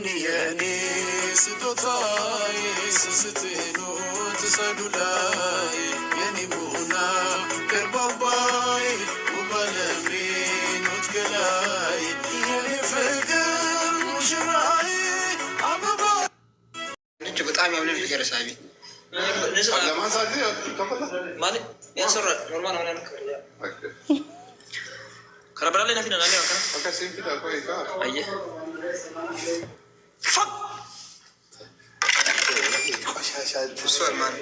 يعني ستوتاي سستينو تسدولاي يعني مونا كرباي وبلمي نوتكلاي يعني فكر مشراي عبابا نجي بتعامل من الفكرة سامي لما صادي كفلا مالك يا سر نورمال ولا نكر كربلا لنا فينا نالي وكان اوكي سيم كده كويس ايه فك سؤال مان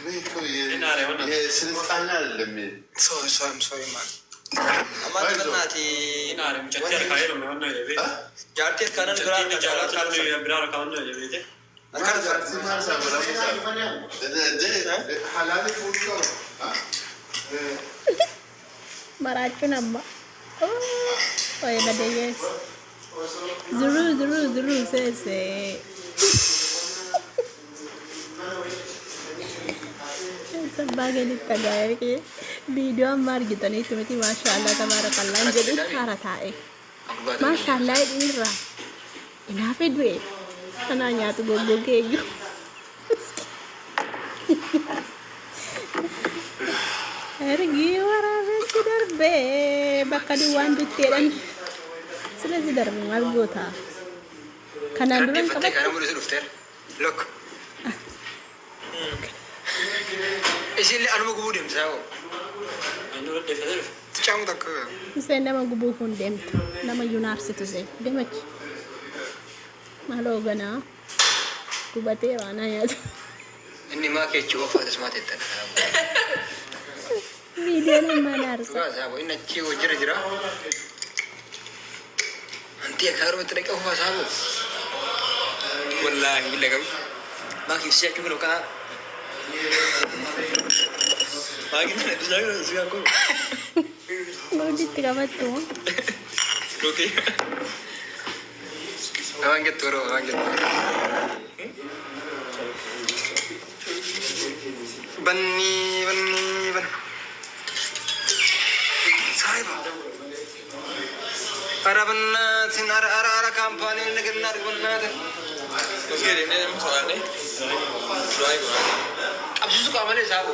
ميكو يه سلطانا لمي سوي مان اما بناتي نعم جاتي كايرو من هنا يبي جاتي كانن برا كانوا برا كانوا يبي أكان فرسي ما سافر ده حلال فوتو Maracu nama. Oh ya ada yes. Zuru sese. Sebagai ditagayar ke video amar gitu nih cuma ti masya Allah tabarakallah jadi cara tae. Masya Allah ini rah. Ini apa dua? Anaknya tuh gogo kayak gitu. Ergi warabe sidarbe bakadi wandu teran sila sidarbe malgota kanan duran kabat kana mulai sudufter lok ايش اللي انا مقبول مساو انه رد فدر تشاو دك saya nama gubu fundem nama yunar situ saya demak malo gana kubate rana ya اني ما كنت اشوف هذا سمعت انت video nama narsa خلاص ابو ان تشيو جرجرا انت يا كارو تريك هو صاحبه والله بالله قوي ما كنت شايف كيف لو كان ما كنت شايف كل mau ditirabat tuh اوكي وانجت تورو بني بن صاحبه أربنا سنار أرى كامباني نقدر بنات مشكلة إني مسواني شوي अब इसको कामले साहब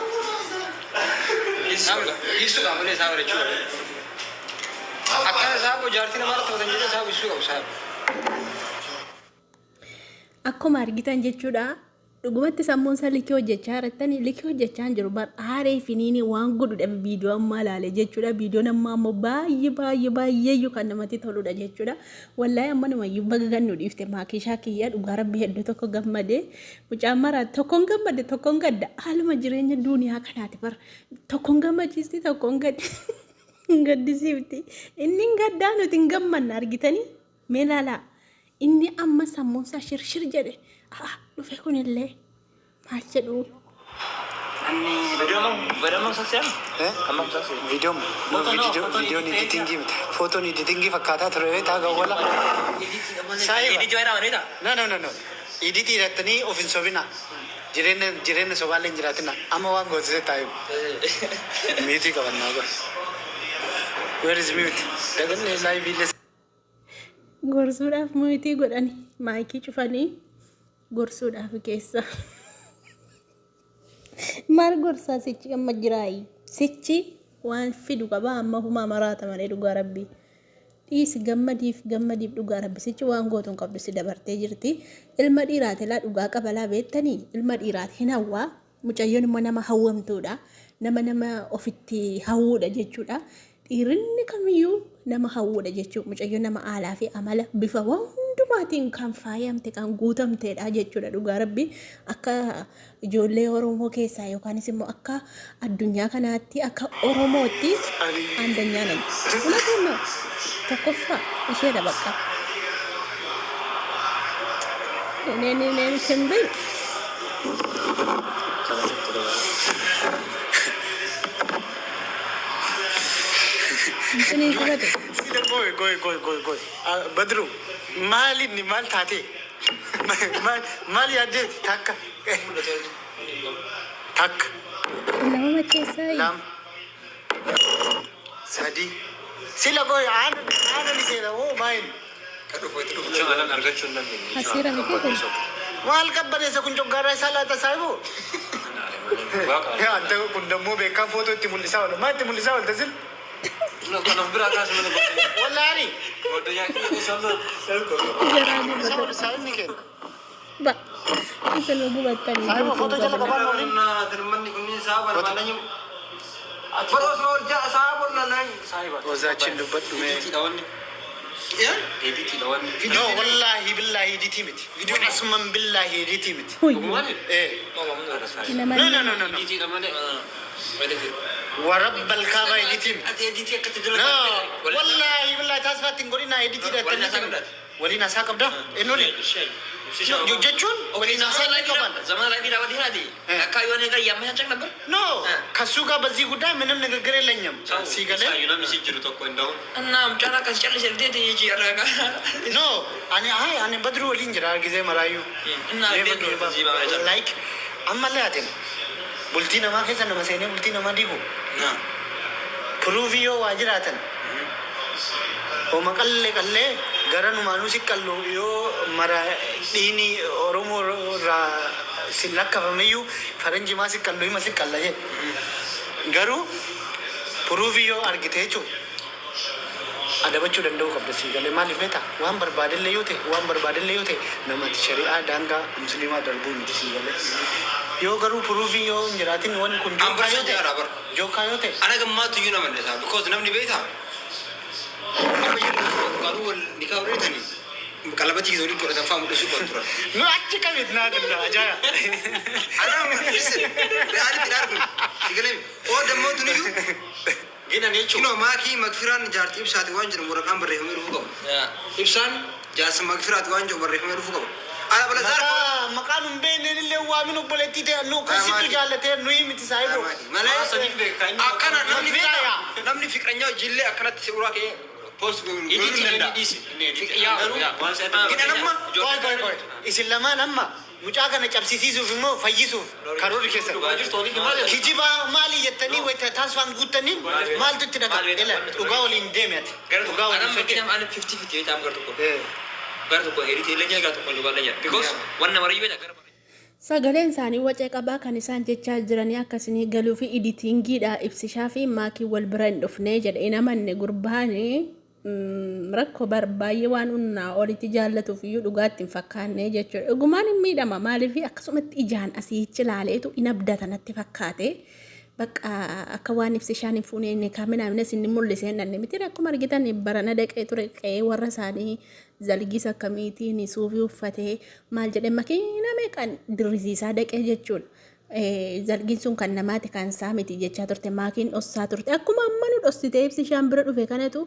इसको कामले साहब रे चुप अक्का साहब को जारती ना मारा तो दंजरे साहब इसको साहब akkuma argitan jechuudha dhugumatti sammuun isaa likii hojjechaa jirtani likii hojjechaa jiru bar aaree finiini waan godhudha viidiyoo amma ilaale jechuudha viidiyoo nama ammoo baay'ee kan namatti toludha jechuudha wallahi amma nama baga gannu dhiifte maakishaa kiyya dhugaa rabbi hedduu tokko gammade mucaan mara tokkoon gammade tokkoon gadda haaluma jireenya duuniyaa kanaati bar tokkoon gammachiisti tokkoon gaddisiifti inni gaddaa nuti hin gammanne argitanii mee laalaa inni amma sammuun isaa shirshir jedhe dhufe kunillee maal jedhu video ni ditingi foto ni ditingi fakkata ture ta gawala no edit iratni ofin sobina jirene sobalen jiratina amma wan goze tayo miti kawanna go where is mute dagan live ile gorsuudhaaf mootii godhani maayikii cufanii gorsuudhaaf keessa maal gorsaa sichi amma jiraayi sichi waan fidu qaba amma huma maraata malee dhugaa rabbii dhiisi gammadiif dhugaa rabbi sichi waan gootuun qabdu si dabartee jirti ilma dhiiraati laa dhugaa qabalaa beektanii ilma dhiiraati hin hawwaa mucayyoon immoo nama hawwamtuudha nama ofitti hawwuudha jechuudha dhiironni kamiyyuu nama hawwuudha jechuudha mucayyoon nama aalaa fi amala bifa hundumaatiin kan faayamte kan guutamteedha jechuudha dhugaa rabbi akka ijoollee oromoo keessaa yookaanis immoo akka addunyaa kanaatti akka oromootti andanyaan unatunno tokkoffaa isheedha bakka neen sembel ini kubate Goy. Badru, mali ni mal thate. Mali ade thak. nama macam saya Lam. Sadi. Sila goy an ni sila oh main. Asira miti kun. Maal qabbaneessa kun coggaarraa isaa laata saahibu? Ante kun dammoo beekaa footoo itti mul'isaa oola. Maa itti mul'isaa oolta sin? Wallaani. Jaraani bata. Saahibni kenna. Ba. Isa lugu battani. Saahibu footoo jala qabaan oolin. Ozaachin dubbadhu mee. No, wallahi billahi editi miti. Video asman billahi editi miti. Huy. No. ورب الكعبة editi miti. No, wallahi billahi tasfatin godina editi da ولينا ساقب ده إنه لي جوجتشون ولينا ساقب كمان زمان لا يدير أودي هذه كايواني كاي يوم هنشك نبر no كسوكا بزي قدام منهم نقدر لينيم سيقله يونا مسي جرو تكون داون أنا مجانا كسر لي سردي تيجي أراك no أنا بدرو ولين جرا كذا مرايو like أما لا أتين بولتينا ما كذا نمسيني بولتينا ما ديكو provio واجراتن وما كله garan manusia kalau yo mara ini orang silak apa meyu faranji masih kalau je garu puruvio argitejo ada bacu dan doa kepada si galle malif neta wan berbadil leyote nama syariah danga muslimah dalbun si galle yo garu puruvio njeratin wan kunjo kayote ana gamma tu yuna mandesa because namni beta قالوا النكاح ريتني قلبتي زوري كره تفهم دشو كنترا no acci kamit na dalla ajaya انا listen انا تعرف يقولي او دمو تنيو جينا نيچو كنو ماكي مغفران جارتي بسات وانجر مرقام بريهم يرفقوا ابسان جاس مغفرات وانجر بريهم يرفقوا انا بلا زار مكان بين اللي هو منو بلتي ده نو كسيتو جالته نوي متي سايبو مالا صديق بك اكنا نمني فكرنيا جيلي اكنا تسوراك post Islama nama mucaa kana cabsisiisuuf immoo fayyisuuf karoora keessa kijiba maali jettanii wayita taasifaan guuttanii maaltu itti dhagaa dhugaa waliin deeme ati dhugaa waliin sochii ana 50-50 ta'am gartu ko edit illee gartu ko dhugaa lenya because wanna mariyu beta garba Sagaleen isaanii wacee qabaa kan isaan jechaa jiranii akkasii galuu fi editingiidha ibsishaa fi maakii wal bira hin dhufnee jedhe namanne gurbaanii rakkoo baay'ee waan unnaa olitti jaallatuuf iyyuu dhugaatti hin fakkaanne jechuudha. Dhugumaan hin miidhama maaliif akkasumatti ijaan asiichi ilaaleetu hin abdata natti fakkaate. Bakka akka waan ibsishaan hin fuunee kaaminaamines inni mul'isee nanne miti akkuma argitan barana dhaqee ture qe'ee warra isaanii zalgis akkamiitiin suufii uffatee maal jedhee makiina meeqaan dirrisiisaa dhaqee jechuudha. Zalgiin sun kan namaati kan isaa miti jechaa turte maakiin dhossaa turte akkuma amma nu dhossitee ibsishaan bira dhufe kanatu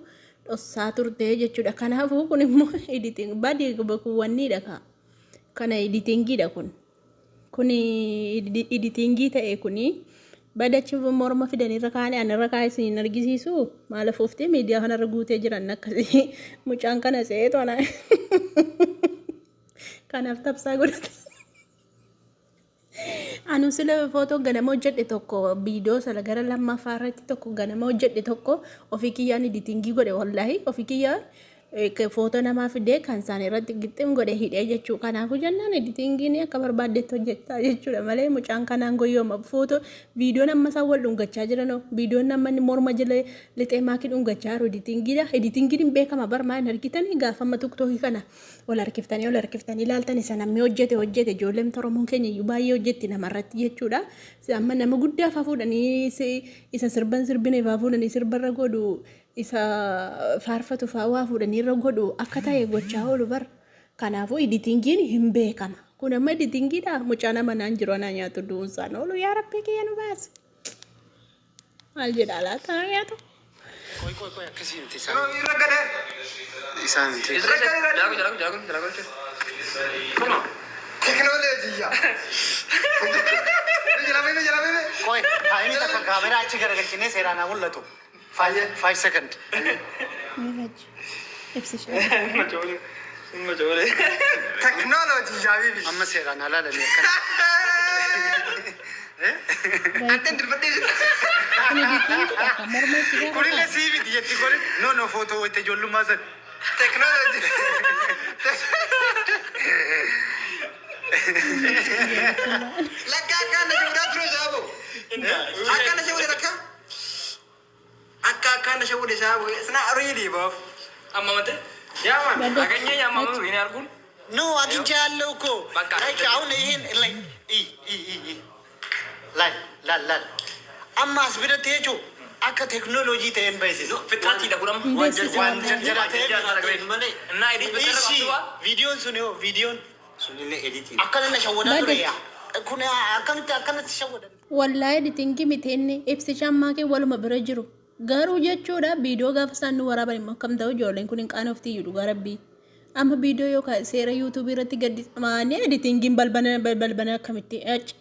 dhossaa turte jechuudha. Kanaafuu kun immoo editing badii kuwwanniidha ka kana editingiidha kun editingii ta'e kuni badachi morma fidanii irra kaane an irra kaa'e isin argisiisu maal fuuftee miidiyaa kanarra guutee jiran akkasii mucaan kana seetu ana kanaaf tabsaa godhate. Anu sila foto ganama hojjedhe tokko viidiyoo sala gara lammaffaa irratti tokko ganama hojjedhe tokko ofii kiyyaan editingii godhe wallahi ofii kiyyaan foto namaa fidee kan isaan irratti gixxim godhe hidhee jechuu kanaafuu jennaan editingiin akka barbaaddetti hojjettaa jechuudha malee mucaan kanaan goyyooma foto viidiyoo nama isaan wal dhungachaa jiranoo viidiyoon namni morma jala lixee maakii dhungachaa jiru editingiin beekama barmaa hin argitanii gaafama tiktookii kana wal harkiftanii ilaaltanii isa namni hojjete ijoolleen Oromoon keenya iyyuu baay'ee hojjetti namarratti jechuudha. Amma nama guddaa fa'aa fuudhanii isa sirbine fa'aa fuudhanii sirbarra godhu isa faarfatu fa'aa waa fuudhanii irra godhu akka ta'e gochaa oolu bar. Kanaafuu editingiin hin beekama. Kun amma editingiidha mucaa nama naan jiru anaa nyaatu du'uunsaan oolu yaa rabbii kiyya nu baase. Maal jedhaa laata nyaatu? Koi akkasii miti isaan miti. Teknolojiya. Koi ini takka kaameraa achi garagalchinee seeraan haa mul'atu. 5 second. Teknolojiya bibi. Amma seeraan haa laalanii akkana. Anten dirbadee. Kunillee sii miti jetti godhe no footoo itti ijoollummaa san Teknoloji. Lakka kana shuda tro sabo. Akana shuda lakka. Akana shuda sabo. Sana ready baf. Amma mate? Ya man. Agaknya ya mamu ini arkun. No, aginjallo ko. Like aun ihin like like. Amma asbira tejo. Akka technology te embassy. Fitrati da kuram. Wan jara te. Na edit betul apa? Video sunyo video. Sunile editing. Akana na shawada to ya. Kuna akana shawada. wallahi editingi mitenne ibsi chamma ke waluma bira jiru garuu jechuudha viidiyoo gaafa isaan nu waraaban immoo akkam ta'u ijoolleen kun hin qaanoftii jedhu garabbii amma viidiyoo yookaan seera yuutuubii irratti gadi maanii editingiin balbana akkamitti achi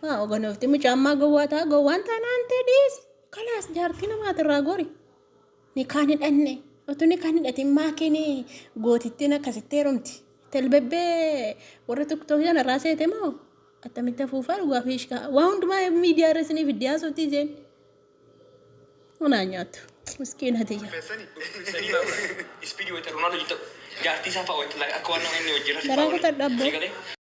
haa oganofti mucammaa gowwaataa gowwaan taanaan ta'es kalaas jaartii namaati irraa gori ni kaan hidhanne otoo ni kaan hidhatin maakini gootittiin akkasitti heerumti telbebbee warra tokko jana irraa seete moo atamitti fuufaa dhugaa fi ishkaa waa hundumaa miidiyaa irra isiniif itti haasoftii jeen onaa nyaatu miskiina tiyya Ispidi wajah Ronaldo itu. Jadi siapa wajah? Aku warna ini wajah. Darah aku tak double.